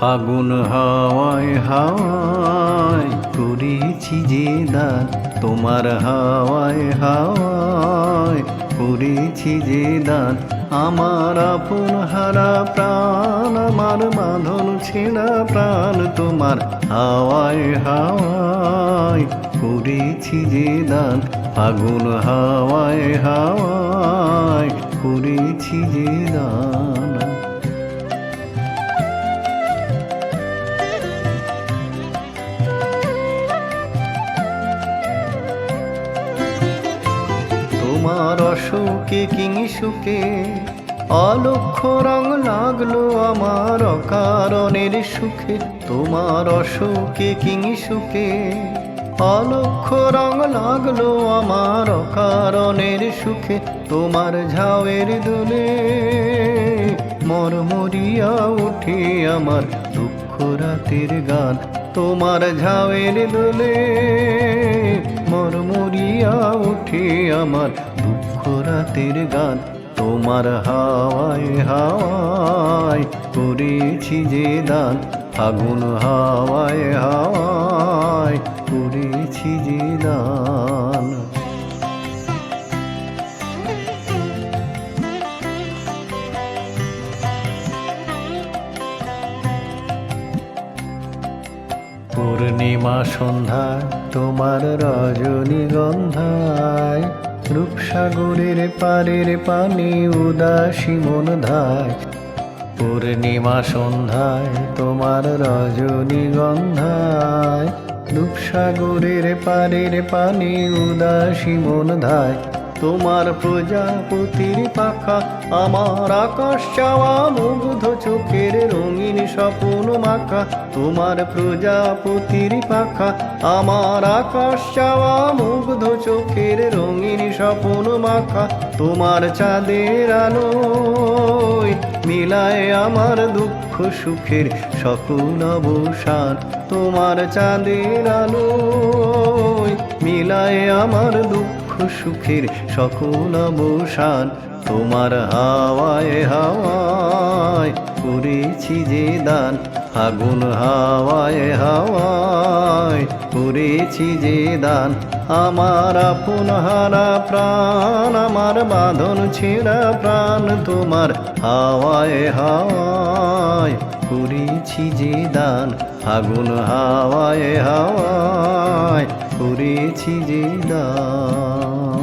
ফাগুন হাওয়ায় হাওয়ায় করেছি যে দান, তোমার হাওয়ায় হাওয়ায় করেছি যে দান। আমার আপন হারা প্রাণ, আমার বাঁধন ছেঁড়া প্রাণ, তোমার হাওয়ায় হাওয়ায় করেছি যে দান। ফাগুন হাওয়ায় হাওয়ায় করেছি যে দান। তোমার অসুখে কিংসুকে অলক্ষ্য রং লাগলো আমার অকারণের সুখে। তোমার অসুখে কিংসুকে অলক্ষ্য রং লাগলো আমার অকারণের সুখে। তোমার ঝাউয়ের দোলে মরমরিয়া উঠে আমার দুঃখ রাতের গান। তোমার ঝাউয়ের দোলে মরমরিয়া উঠে আমার দুঃখ রাতের গান। তোমার হাওয়ায় হাওয়ায় করেছি যে দান, ফাগুন হাওয়ায় হাওয়ায় করেছি যে দান। পূর্ণিমা সন্ধ্যায় তোমার রজনীগন্ধায় রূপসাগরের পারের পানি উদাসী মন ধায়। পূর্ণিমা সন্ধ্যায় তোমার রজনীগন্ধায় রূপসাগরের পারের পানি উদাসী মন ধায়। তোমার প্রজাপতির পাখা আমার আকাশ চাওয়া মুগ্ধ চোখের রঙিন স্বপ্ন মাখা। তোমার প্রজাপতির পাখা আমার আকাশ চাওয়া মুগ্ধ চোখের রঙিন স্বপ্ন মাখা। তোমার চাঁদের আলোয় মিলায় আমার দুঃখ সুখের সকল অবসান। তোমার চাঁদের আলোয় মিলায় আমার দুঃখ সুখের সকল অবসান। তোমার হাওয়ায় হাওয়ায় করেছি যে দান, ফাগুন হাওয়ায় হাওয়ায় করেছি যে দান। আমার আপন হারা প্রাণ, আমার বাঁধন ছেঁড়া প্রাণ, তোমার হাওয়ায় হাওয়ায় করেছি যে দান। ফাগুন হাওয়ায় হাওয়ায় করেছি যে দান।